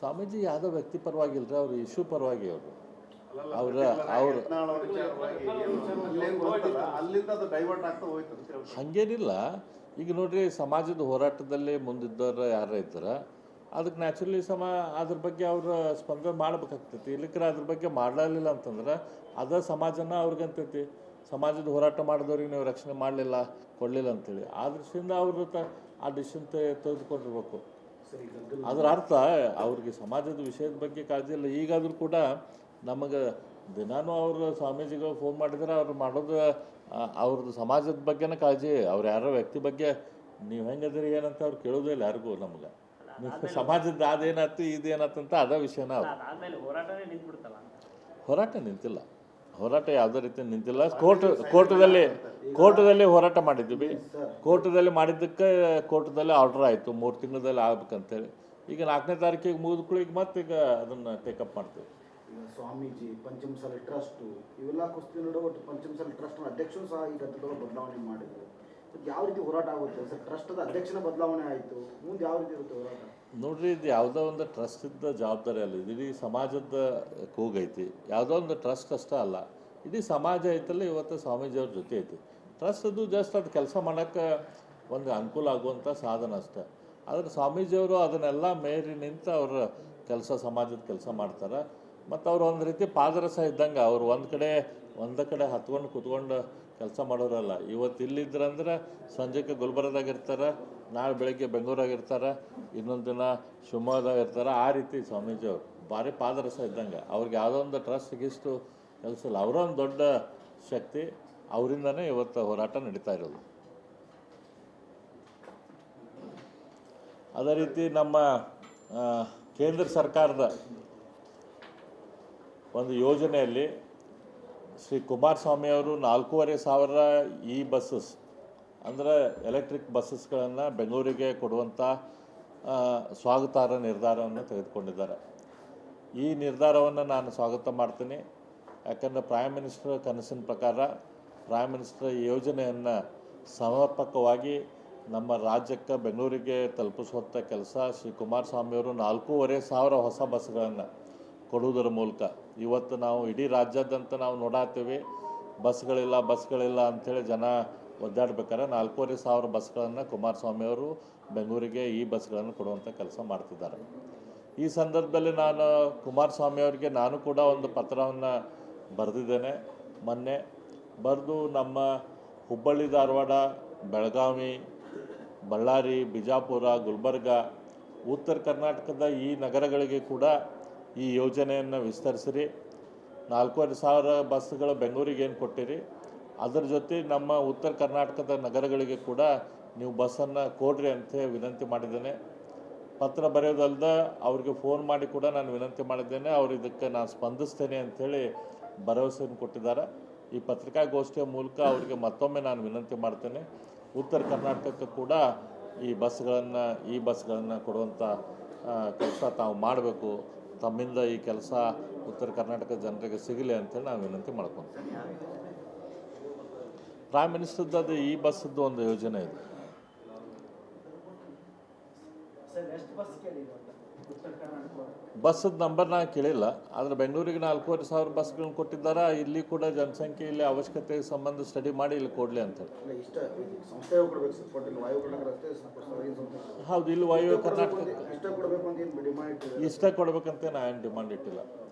ಸ್ವಾಮೀಜಿ ಯಾವುದೋ ವ್ಯಕ್ತಿ ಪರವಾಗಿಲ್ಲ, ಅವ್ರ ಇಶ್ಯೂ ಪರವಾಗಿ ಅವರು ಹಂಗೇನಿಲ್ಲ. ಈಗ ನೋಡ್ರಿ, ಸಮಾಜದ ಹೋರಾಟದಲ್ಲಿ ಮುಂದಿದ್ದವ್ರು ಯಾರು ಇದ್ದಾರೆ ಅದಕ್ಕೆ ನ್ಯಾಚುರಲಿ ಅದ್ರ ಬಗ್ಗೆ ಅವ್ರ ಸ್ಪಂದನೆ ಮಾಡ್ಬೇಕಾಗ್ತೈತಿ. ಇಲ್ಲಿಕ್ರೆ ಅದ್ರ ಬಗ್ಗೆ ಮಾಡಲಿಲ್ಲ ಅಂತಂದ್ರೆ ಅದ ಸಮಾಜನ ಅವ್ರಿಗಂತೈತಿ, ಸಮಾಜದ ಹೋರಾಟ ಮಾಡಿದವ್ರಿಗೆ ನೀವು ರಕ್ಷಣೆ ಮಾಡಲಿಲ್ಲ ಕೊಡಲಿಲ್ಲ ಅಂತೇಳಿ. ಆ ದೃಷ್ಟಿಯಿಂದ ಅವರು ಆ ಡಿಸಿಷನ್ ತೆಗೆದುಕೊಂಡಿರ್ಬೇಕು. ಅದರ ಅರ್ಥ ಅವ್ರಿಗೆ ಸಮಾಜದ ವಿಷಯದ ಬಗ್ಗೆ ಕಾಳಜಿ ಇಲ್ಲ. ಈಗಾದರೂ ಕೂಡ ನಮಗೆ ದಿನಾನು ಅವರು ಸ್ವಾಮೀಜಿಗಳು ಫೋನ್ ಮಾಡಿದ್ರೆ ಅವ್ರು ಮಾಡೋದು ಅವ್ರದ್ದು ಸಮಾಜದ ಬಗ್ಗೆನೇ ಕಾಳಜಿ. ಅವ್ರು ಯಾರೋ ವ್ಯಕ್ತಿ ಬಗ್ಗೆ ನೀವು ಹೆಂಗದ್ರಿ ಏನಂತ ಅವ್ರು ಕೇಳೋದೇ ಇಲ್ಲ ಯಾರಿಗೂ. ನಮ್ಗೆ ಸಮಾಜದ ಅದೇನಾಯ್ತು ಇದೇನಾಯ್ತು ಅಂತ ಅದ ವಿಷಯನ ಅವ್ರು ಹೋರಾಟ ನಿಂತಿಲ್ಲ. ಹೋರಾಟ ಯಾವುದೇ ರೀತಿ ನಿಂತಿಲ್ಲ. ಕೋರ್ಟದಲ್ಲಿ ಹೋರಾಟ ಮಾಡಿದ್ವಿ. ಕೋರ್ಟದಲ್ಲಿ ಮಾಡಿದ್ದಕ್ಕೆ ಕೋರ್ಟದಲ್ಲಿ ಆರ್ಡರ್ ಆಯಿತು 3 ತಿಂಗಳಲ್ಲಿ ಆಗ್ಬೇಕಂತೇಳಿ. ಈಗ 4ನೇ ತಾರೀಕಿಗೆ ಮುಗಿದ ಈಗ ಮತ್ತೆ ಈಗ ಅದನ್ನು ಟೇಕಪ್ ಮಾಡ್ತೀವಿ. ಸ್ವಾಮೀಜಿ ಪಂಚಮಸಾಲಿ ಟ್ರಸ್ಟ್ ಇವೆಲ್ಲ ಕುಸ್ತಿ ನೋಡೋ ಒಟ್ಟು ಪಂಚಮಸಾಲಿ ಟ್ರಸ್ಟ್ ಅಧ್ಯಕ್ಷರು ಸಹ ಈಗ ಬದಲಾವಣೆ ಮಾಡಿದ್ರು. ಯಾವ ರೀತಿ ಹೋರಾಟ ಆಗುತ್ತೆ ಸರ್? ಟ್ರಸ್ಟದ ಅಧ್ಯಕ್ಷನ ಬದಲಾವಣೆ ಆಯಿತು, ಮುಂದೆ ಯಾವ ರೀತಿ ಇರುತ್ತೆ ಹೋರಾಟ? ನೋಡ್ರಿ, ಇದು ಯಾವುದೋ ಒಂದು ಟ್ರಸ್ಟಿದ್ದ ಜವಾಬ್ದಾರಿ ಅಲ್ಲ, ಇಡೀ ಸಮಾಜದ ಕೂಗೈತಿ. ಯಾವುದೋ ಒಂದು ಟ್ರಸ್ಟ್ ಅಷ್ಟೇ ಅಲ್ಲ, ಇಡೀ ಸಮಾಜ ಐತಲ್ಲ ಇವತ್ತು ಸ್ವಾಮೀಜಿಯವ್ರ ಜೊತೆ ಐತಿ. ಟ್ರಸ್ಟದು ಜಸ್ಟ್ ಅದು ಕೆಲಸ ಮಾಡೋಕ್ಕೆ ಒಂದು ಅನುಕೂಲ ಆಗುವಂಥ ಸಾಧನ ಅಷ್ಟೇ. ಆದರೆ ಸ್ವಾಮೀಜಿಯವರು ಅದನ್ನೆಲ್ಲ ಮೇರಿ ನಿಂತು ಅವ್ರ ಸಮಾಜದ ಕೆಲಸ ಮಾಡ್ತಾರೆ. ಮತ್ತು ಅವ್ರು ಒಂದು ರೀತಿ ಪಾದರಸ ಇದ್ದಂಗೆ. ಅವ್ರು ಒಂದು ಕಡೆ ಹತ್ಕೊಂಡು ಕೂತ್ಕೊಂಡು ಕೆಲಸ ಮಾಡೋರಲ್ಲ. ಇವತ್ತು ಇಲ್ಲಿದ್ರಂದ್ರೆ ಸಂಜೆಗೆ ಗುಲ್ಬರ್ಗದಾಗ ಇರ್ತಾರೆ, ನಾಳೆ ಬೆಳಗ್ಗೆ ಬೆಂಗಳೂರಾಗಿರ್ತಾರೆ, ಇನ್ನೊಂದು ದಿನ ಶಿವಮೊಗ್ಗದಾಗ ಇರ್ತಾರೆ. ಆ ರೀತಿ ಸ್ವಾಮೀಜಿಯವರು ಭಾರಿ ಪಾದರಸ ಇದ್ದಂಗೆ. ಅವ್ರಿಗೆ ಯಾವುದೋ ಒಂದು ಟ್ರಸ್ಟ್ ಗಿಷ್ಟು ಕೆಲಸ ಇಲ್ಲ. ಅವರ ಒಂದು ದೊಡ್ಡ ಶಕ್ತಿ, ಅವರಿಂದನೇ ಇವತ್ತು ಹೋರಾಟ ನಡೀತಾ ಇರೋದು. ಅದೇ ರೀತಿ ನಮ್ಮ ಕೇಂದ್ರ ಸರ್ಕಾರದ ಒಂದು ಯೋಜನೆಯಲ್ಲಿ ಶ್ರೀ ಕುಮಾರಸ್ವಾಮಿ ಅವರು 4,500 ಇ ಬಸ್ಸಸ್ ಅಂದರೆ ಎಲೆಕ್ಟ್ರಿಕ್ ಬಸ್ಸಸ್ಗಳನ್ನು ಬೆಂಗಳೂರಿಗೆ ಕೊಡುವಂಥ ಸ್ವಾಗತಾರ್ಹ ನಿರ್ಧಾರವನ್ನು ತೆಗೆದುಕೊಂಡಿದ್ದಾರೆ. ಈ ನಿರ್ಧಾರವನ್ನು ನಾನು ಸ್ವಾಗತ ಮಾಡ್ತೀನಿ. ಯಾಕಂದರೆ ಪ್ರೈಮ್ ಮಿನಿಸ್ಟರ್ ಕನಸಿನ ಪ್ರಕಾರ ಪ್ರೈಮ್ ಮಿನಿಸ್ಟರ್ ಯೋಜನೆಯನ್ನು ಸಮರ್ಪಕವಾಗಿ ನಮ್ಮ ರಾಜ್ಯಕ್ಕೆ ಬೆಂಗಳೂರಿಗೆ ತಲುಪಿಸುವಂಥ ಕೆಲಸ ಶ್ರೀ ಕುಮಾರಸ್ವಾಮಿಯವರು 4,500 ಹೊಸ ಬಸ್ಗಳನ್ನು ಕೊಡುವುದರ ಮೂಲಕ ಇವತ್ತು ನಾವು ಇಡೀ ರಾಜ್ಯಾದ್ಯಂತ ನಾವು ನೋಡಾತೀವಿ, ಬಸ್ಗಳಿಲ್ಲ ಅಂಥೇಳಿ ಜನ ಒದ್ದಾಡ್ಬೇಕಾದ್ರೆ 4,500 ಬಸ್ಗಳನ್ನು ಕುಮಾರಸ್ವಾಮಿಯವರು ಬೆಂಗಳೂರಿಗೆ ಈ ಬಸ್ಗಳನ್ನು ಕೊಡುವಂಥ ಕೆಲಸ ಮಾಡ್ತಿದ್ದಾರೆ. ಈ ಸಂದರ್ಭದಲ್ಲಿ ನಾನು ಕುಮಾರಸ್ವಾಮಿಯವರಿಗೆ ನಾನು ಕೂಡ ಒಂದು ಪತ್ರವನ್ನು ಬರೆದಿದ್ದೇನೆ. ಮೊನ್ನೆ ಬರೆದು ನಮ್ಮ ಹುಬ್ಬಳ್ಳಿ, ಧಾರವಾಡ, ಬೆಳಗಾವಿ, ಬಳ್ಳಾರಿ, ಬಿಜಾಪುರ, ಗುಲ್ಬರ್ಗ, ಉತ್ತರ ಕರ್ನಾಟಕದ ಈ ನಗರಗಳಿಗೆ ಕೂಡ ಈ ಯೋಜನೆಯನ್ನು ವಿಸ್ತರಿಸಿರಿ. 4,500 ಬಸ್ಗಳು ಬೆಂಗಳೂರಿಗೆ ಏನು ಕೊಟ್ಟಿರಿ, ಅದರ ಜೊತೆ ನಮ್ಮ ಉತ್ತರ ಕರ್ನಾಟಕದ ನಗರಗಳಿಗೆ ಕೂಡ ನೀವು ಬಸ್ಸನ್ನು ಕೊಡ್ರಿ ಅಂತ ವಿನಂತಿ ಮಾಡಿದ್ದೇನೆ. ಪತ್ರ ಬರೆಯೋದಲ್ಲದೆ ಅವ್ರಿಗೆ ಫೋನ್ ಮಾಡಿ ಕೂಡ ನಾನು ವಿನಂತಿ ಮಾಡಿದ್ದೇನೆ. ಅವರು ಇದಕ್ಕೆ ನಾನು ಸ್ಪಂದಿಸ್ತೇನೆ ಅಂಥೇಳಿ ಭರವಸೆಯನ್ನು ಕೊಟ್ಟಿದ್ದಾರೆ. ಈ ಪತ್ರಿಕಾಗೋಷ್ಠಿಯ ಮೂಲಕ ಅವರಿಗೆ ಮತ್ತೊಮ್ಮೆ ನಾನು ವಿನಂತಿ ಮಾಡ್ತೇನೆ, ಉತ್ತರ ಕರ್ನಾಟಕಕ್ಕೆ ಕೂಡ ಈ ಬಸ್ಗಳನ್ನು ಕೊಡುವಂಥ ಕೆಲಸ ತಾವು ಮಾಡಬೇಕು. ತಮ್ಮಿಂದ ಈ ಕೆಲಸ ಉತ್ತರ ಕರ್ನಾಟಕದ ಜನರಿಗೆ ಸಿಗಲಿ ಅಂತೇಳಿ ನಾನು ವಿನಂತಿ ಮಾಡ್ಕೊತೀನಿ. ಪ್ರೈಮ್ ಮಿನಿಸ್ಟರ್ದು ಈ ಬಸ್ಸದ್ದು ಒಂದು ಯೋಜನೆ ಇದೆ. ಬಸ್ಸದ ನಂಬರ್ ನಾನು ಕೇಳಿಲ್ಲ, ಆದರೆ ಬೆಂಗಳೂರಿಗೆ 4,500 ಬಸ್ಗಳನ್ನು ಕೊಟ್ಟಿದ್ದಾರೆ. ಇಲ್ಲಿ ಕೂಡ ಜನಸಂಖ್ಯೆ ಇಲ್ಲಿ ಅವಶ್ಯಕತೆ ಸಂಬಂಧ ಸ್ಟಡಿ ಮಾಡಿ ಇಲ್ಲಿ ಕೊಡಲಿ ಅಂತೇಳಿ. ಹೌದು, ಇಲ್ಲಿ ವಾಯು ಕರ್ನಾಟಕ ಇಷ್ಟ ಕೊಡ್ಬೇಕಂತ ನಾನು ಡಿಮಾಂಡ್ ಇಟ್ಟಿಲ್ಲ.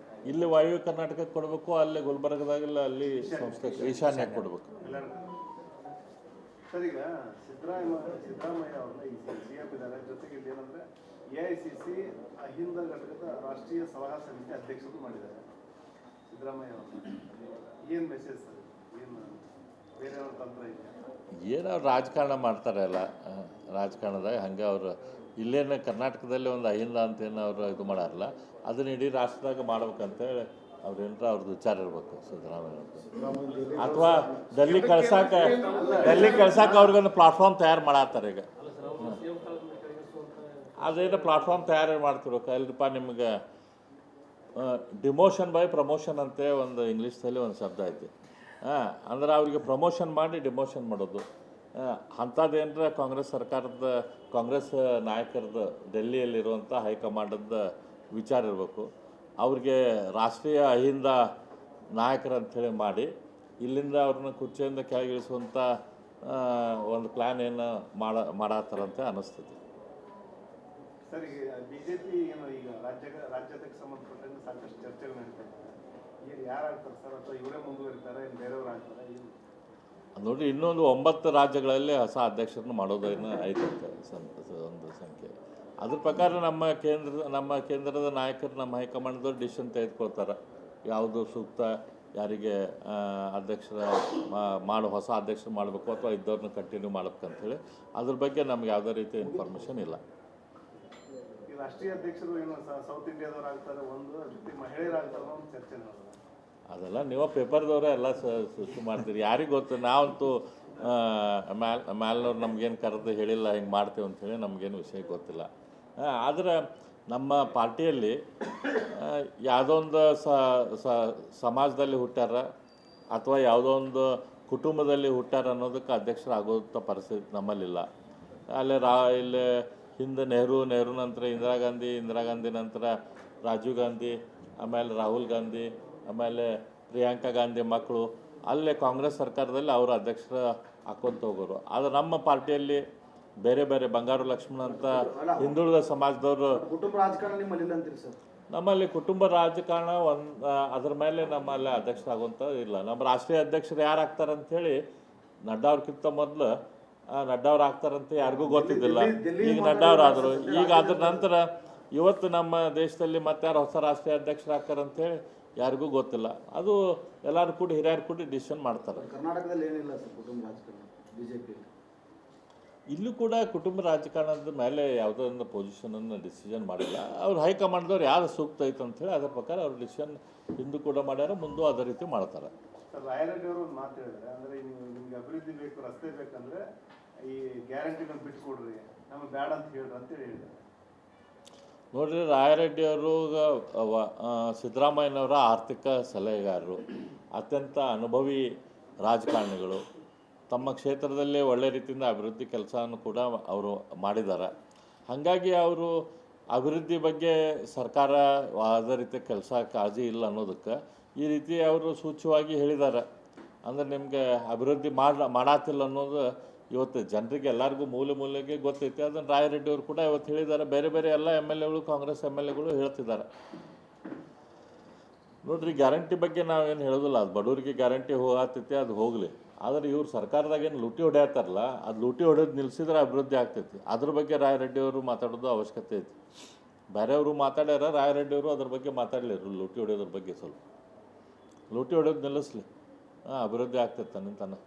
ಇಲ್ಲಿ ವಾಯು ಕರ್ನಾಟಕಕ್ಕೆ ಕೊಡಬೇಕು, ಅಲ್ಲಿ ಗುಲ್ಬರ್ಗದಾಗಿಲ್ಲ ಅಲ್ಲಿ ಸಂಸ್ಥೆ ಈಶಾನ್ಯಕ್ಕೆ ಕೊಡಬೇಕು. ಸರ್, ಈಗ ಸಿದ್ದರಾಮಯ್ಯ ಅವ್ರನ್ನ ಜೊತೆಗೆ ಏನಂದ್ರೆ AICC ಅಹಿಂದ ಘಟಕದ ರಾಷ್ಟ್ರೀಯ ಸಲಹಾ ಸಮಿತಿ ಅಧ್ಯಕ್ಷರು ಮಾಡಿದ್ದಾರೆ ಸಿದ್ದರಾಮಯ್ಯ ಅವ್ರನ್ನ. ಏನು ಮೆಸೇಜ್ ಸರ್? ಏನು ಬೇರೆಯವ್ರ ತಂತ್ರ ಇದೆ? ಏನೋ ರಾಜಕಾರಣ ಮಾಡ್ತಾರೆ ಅಲ್ಲ, ರಾಜಕಾರಣದಾಗ ಹಂಗೆ ಅವರು ಇಲ್ಲೇನು ಕರ್ನಾಟಕದಲ್ಲಿ ಒಂದು ಅಹಿಂದ ಅಂತೇನು ಅವರು ಇದು ಮಾಡಾರಲ್ಲ, ಅದನ್ನ ಇಡೀ ರಾಷ್ಟ್ರದಾಗ ಮಾಡ್ಬೇಕಂತೇಳಿ ಅವ್ರದ್ದು ವಿಚಾರ ಇರಬೇಕು ಸಿದ್ದರಾಮಯ್ಯ. ಅಥವಾ ಡೆಲ್ಲಿ ಕಳ್ಸಕ್ಕೆ ಅವ್ರಿಗೊಂದು ಪ್ಲಾಟ್ಫಾರ್ಮ್ ತಯಾರು ಮಾಡತ್ತಾರೆ. ಈಗ ಅದೇನು ಪ್ಲಾಟ್ಫಾರ್ಮ್ ತಯಾರು ಮಾಡ್ತಿರ್ಬೇಕು. ಅಲ್ರಿಪ್ಪ, ನಿಮ್ಗೆ ಡಿಮೋಷನ್ ಬೈ ಪ್ರಮೋಷನ್ ಅಂತ ಒಂದು ಇಂಗ್ಲೀಷ್ದಲ್ಲಿ ಒಂದು ಶಬ್ದ ಐತಿ. ಅಂದ್ರೆ ಅವ್ರಿಗೆ ಪ್ರಮೋಷನ್ ಮಾಡಿ ಡಿಮೋಷನ್ ಮಾಡೋದು ಅಂಥದ್ದೇನರ ಕಾಂಗ್ರೆಸ್ ನಾಯಕರದ್ದು ಡೆಲ್ಲಿಯಲ್ಲಿರುವಂಥ ಹೈಕಮಾಂಡದ ವಿಚಾರ ಇರಬೇಕು. ಅವ್ರಿಗೆ ರಾಷ್ಟ್ರೀಯ ಅಹಿಂದ ನಾಯಕರಂಥೇಳಿ ಮಾಡಿ ಇಲ್ಲಿಂದ ಅವ್ರನ್ನ ಕುರ್ಚಿಯಿಂದ ಕೆಳಗಿಳಿಸುವಂಥ ಒಂದು ಪ್ಲ್ಯಾನ್ ಏನು ಮಾಡತ್ತಾರಂತೆ ಅನ್ನಿಸ್ತದೆ. ಸರ್, ಈಗ ಬಿಜೆಪಿ ಏನು ಈಗ ರಾಜ್ಯಕ್ಕೆ ಸಂಬಂಧಪಟ್ಟಂಗೆ ಸಾಕಷ್ಟು ಚರ್ಚೆಗಳು ನಡೀತಾ ಇದ್ದಾರೆ. ಈಗ ಯಾರಾಗ್ತಾರೆ ಸರ್, ಅಥವಾ ಇವರೇ ಮುಂದುವರಿತಾರೆ, ಏನು ಬೇರೆಯವ್ರು ಆಗ್ತಾರೆ? ನೋಡಿರಿ, ಇನ್ನೊಂದು 9 ರಾಜ್ಯಗಳಲ್ಲಿ ಹೊಸ ಅಧ್ಯಕ್ಷರನ್ನು ಮಾಡೋದೇನು ಐತಂತೆ ಒಂದು ಸಂಖ್ಯೆ. ಅದ್ರ ಪ್ರಕಾರ ನಮ್ಮ ಕೇಂದ್ರದ ನಾಯಕರು, ನಮ್ಮ ಹೈಕಮಾಂಡ್ದವ್ರು ಡಿಸಿಷನ್ ತೆಗೆದುಕೊಳ್ತಾರೆ ಯಾವುದು ಸೂಕ್ತ, ಯಾರಿಗೆ ಅಧ್ಯಕ್ಷರ ಹೊಸ ಅಧ್ಯಕ್ಷರು ಮಾಡಬೇಕು ಅಥವಾ ಇದ್ದವ್ರನ್ನ ಕಂಟಿನ್ಯೂ ಮಾಡ್ಬೇಕಂತೇಳಿ. ಅದ್ರ ಬಗ್ಗೆ ನಮ್ಗೆ ಯಾವುದೇ ರೀತಿಯ ಇನ್ಫಾರ್ಮೇಷನ್ ಇಲ್ಲ. ಈ ರಾಷ್ಟ್ರೀಯ ಅಧ್ಯಕ್ಷರು ಏನು ಸೌತ್ ಇಂಡಿಯಾದವ್ರು ಆಗ್ತಾರೆ, ಒಂದು ಜೊತೆ ಮಹಿಳೆಯರಾಗ್ತಾರೆ ಅನ್ನೋ ಒಂದು ಚರ್ಚೆ ನಡೆದಿದೆ. ಅದೆಲ್ಲ ನೀವು ಪೇಪರ್ದವರೇ ಎಲ್ಲ ಸೃಷ್ಟಿ ಮಾಡ್ತೀರಿ. ಯಾರಿಗೆ ಗೊತ್ತು? ನಾವಂತೂ ಮ್ಯಾಲ್ನವ್ರು ನಮ್ಗೇನು ಕರೆದು ಹೇಳಿಲ್ಲ ಹಿಂಗೆ ಮಾಡ್ತೇವೆ ಅಂಥೇಳಿ, ನಮಗೇನು ವಿಷಯ ಗೊತ್ತಿಲ್ಲ. ಆದರೆ ನಮ್ಮ ಪಾರ್ಟಿಯಲ್ಲಿ ಯಾವುದೋ ಒಂದು ಸಮಾಜದಲ್ಲಿ ಹುಟ್ಟಾರ ಅಥವಾ ಯಾವುದೋ ಒಂದು ಕುಟುಂಬದಲ್ಲಿ ಹುಟ್ಟಾರ ಅನ್ನೋದಕ್ಕೆ ಅಧ್ಯಕ್ಷರಾಗೋಂಥ ಪರಿಸ್ಥಿತಿ ನಮ್ಮಲ್ಲಿಲ್ಲ. ಇಲ್ಲಿ ಹಿಂದೆ ನೆಹರು ನಂತರ ಇಂದಿರಾ ಗಾಂಧಿ ನಂತರ ರಾಜೀವ್ ಗಾಂಧಿ, ಆಮೇಲೆ ರಾಹುಲ್ ಗಾಂಧಿ, ಆಮೇಲೆ ಪ್ರಿಯಾಂಕಾ ಗಾಂಧಿ ಮಕ್ಕಳು ಅಲ್ಲೇ ಕಾಂಗ್ರೆಸ್ ಸರ್ಕಾರದಲ್ಲಿ ಅವರು ಅಧ್ಯಕ್ಷರ ಹಾಕ್ಕೊಂತ ಹೋಗೋರು. ಆದರೆ ನಮ್ಮ ಪಾರ್ಟಿಯಲ್ಲಿ ಬೇರೆ ಬಂಗಾರು ಲಕ್ಷ್ಮಣ ಅಂತ ಹಿಂದುಳಿದ ಸಮಾಜದವರು. ಕುಟುಂಬ ರಾಜಕಾರಣ ನಿಮ್ಮಲ್ಲಿ ಇಲ್ಲ ಅಂತೀರಿ ಸರ್? ನಮ್ಮಲ್ಲಿ ಕುಟುಂಬ ರಾಜಕಾರಣ ಅದ್ರ ಮೇಲೆ ನಮ್ಮಲ್ಲಿ ಅಧ್ಯಕ್ಷರಾಗುವಂಥ ಇಲ್ಲ. ನಮ್ಮ ರಾಷ್ಟ್ರೀಯ ಅಧ್ಯಕ್ಷರು ಯಾರು ಆಗ್ತಾರೆ ಅಂಥೇಳಿ ನಡ್ಡಾ ಅವ್ರಿಗಿಂತ ಮೊದಲು ನಡ್ಡಾ ಅವ್ರು ಆಗ್ತಾರಂತ ಯಾರಿಗೂ ಗೊತ್ತಿದ್ದಿಲ್ಲ. ಈಗ ನಡ್ಡಾ ಅವ್ರು ಆದರು. ಈಗ ಅದ್ರ ನಂತರ ಇವತ್ತು ನಮ್ಮ ದೇಶದಲ್ಲಿ ಮತ್ತಾರು ಹೊಸ ರಾಷ್ಟ್ರೀಯ ಅಧ್ಯಕ್ಷರಾಗ್ತಾರಂತೇಳಿ ಯಾರಿಗೂ ಗೊತ್ತಿಲ್ಲ. ಅದು ಎಲ್ಲರೂ ಕೂಡಿ ಹಿರಿಯರು ಕೂಡಿ ಡಿಸಿಷನ್ ಮಾಡ್ತಾರೆ. ಕರ್ನಾಟಕದಲ್ಲಿ ಏನಿಲ್ಲ ಸರ್ ಕುಟುಂಬ ರಾಜಕಾರಣ ಬಿಜೆಪಿ. ಇಲ್ಲೂ ಕೂಡ ಕುಟುಂಬ ರಾಜಕಾರಣದ ಮೇಲೆ ಯಾವುದೋ ಒಂದು ಪೊಸಿಷನನ್ನು ಡಿಸಿಷನ್ ಮಾಡಿಲ್ಲ. ಅವ್ರು ಹೈಕಮಾಂಡ್ದವ್ರು ಯಾರು ಸೂಕ್ತ ಐತೆ ಅಂಥೇಳಿ ಅದ್ರ ಪ್ರಕಾರ ಅವ್ರು ಡಿಸಿಷನ್ ಹಿಂದೂ ಕೂಡ ಮಾಡ್ಯಾರ, ಮುಂದೂ ಅದೇ ರೀತಿ ಮಾಡ್ತಾರೆ. ಸರ್, ರಾಯರೆಡ್ಡಿ ಅವರು ಒಂದು ಮಾತು ಹೇಳಿದ್ರೆ, ಅಂದರೆ ನಿಮ್ಗೆ ಅಭಿವೃದ್ಧಿ ಬೇಕು, ರಸ್ತೆ ಬೇಕಂದ್ರೆ ಈ ಗ್ಯಾರಂಟಿಗಳನ್ನ ಬಿಟ್ಕೊಡ್ರಿ, ನಮಗೆ ಬೇಡ ಅಂತ ಹೇಳ್ರಿ ಅಂತೇಳಿ ಹೇಳಿದ್ದಾರೆ. ನೋಡಿರಿ, ರಾಯರೆಡ್ಡಿಯವರು ಸಿದ್ದರಾಮಯ್ಯನವರ ಆರ್ಥಿಕ ಸಲಹೆಗಾರರು, ಅತ್ಯಂತ ಅನುಭವಿ ರಾಜಕಾರಣಿಗಳು. ತಮ್ಮ ಕ್ಷೇತ್ರದಲ್ಲೇ ಒಳ್ಳೆ ರೀತಿಯಿಂದ ಅಭಿವೃದ್ಧಿ ಕೆಲಸವನ್ನು ಕೂಡ ಅವರು ಮಾಡಿದ್ದಾರೆ. ಹಾಗಾಗಿ ಅವರು ಅಭಿವೃದ್ಧಿ ಬಗ್ಗೆ ಸರ್ಕಾರ ಯಾವುದೇ ರೀತಿಯ ಕೆಲಸ ಕಾಳಜಿ ಇಲ್ಲ ಅನ್ನೋದಕ್ಕೆ ಈ ರೀತಿ ಅವರು ಸೂಚ್ಯವಾಗಿ ಹೇಳಿದ್ದಾರೆ. ಅಂದರೆ ನಿಮಗೆ ಅಭಿವೃದ್ಧಿ ಮಾಡಾತಿಲ್ಲ ಅನ್ನೋದು ಇವತ್ತು ಜನರಿಗೆ ಎಲ್ಲರಿಗೂ ಮೂಲೆಗೆ ಗೊತ್ತೈತೆ. ಅದನ್ನು ರಾಯರೆಡ್ಡಿಯವರು ಕೂಡ ಇವತ್ತು ಹೇಳಿದ್ದಾರೆ. ಬೇರೆ ಎಲ್ಲ MLAಗಳು, ಕಾಂಗ್ರೆಸ್ MLAಗಳು ಹೇಳ್ತಿದ್ದಾರೆ. ನೋಡ್ರಿ, ಗ್ಯಾರಂಟಿ ಬಗ್ಗೆ ನಾವೇನು ಹೇಳೋದಿಲ್ಲ. ಅದು ಬಡವರಿಗೆ ಗ್ಯಾರಂಟಿ ಹೋಗತೈತಿ, ಅದು ಹೋಗಲಿ. ಆದರೆ ಇವ್ರು ಸರ್ಕಾರದಾಗ ಏನು ಲೂಟಿ ಹೊಡೆಯತ್ತಾರಲ್ಲ, ಅದು ಲೂಟಿ ಹೊಡೆಯೋದು ನಿಲ್ಲಿಸಿದ್ರೆ ಅಭಿವೃದ್ಧಿ ಆಗ್ತೈತಿ. ಅದ್ರ ಬಗ್ಗೆ ರಾಯರೆಡ್ಡಿಯವರು ಮಾತಾಡೋದು ಅವಶ್ಯಕತೆ ಐತಿ. ಬೇರೆಯವರು ಮಾತಾಡ್ಯಾರ, ರಾಯರೆಡ್ಡಿಯವರು ಅದ್ರ ಬಗ್ಗೆ ಮಾತಾಡಲಿರು. ಲೂಟಿ ಹೊಡೆಯೋದ್ರ ಬಗ್ಗೆ ಸ್ವಲ್ಪ ಲೂಟಿ ಹೊಡೆಯೋದು ನಿಲ್ಲಿಸ್ಲಿ, ಅಭಿವೃದ್ಧಿ ಆಗ್ತೈತೆ ತನ್ನಿಂತಾನೆ.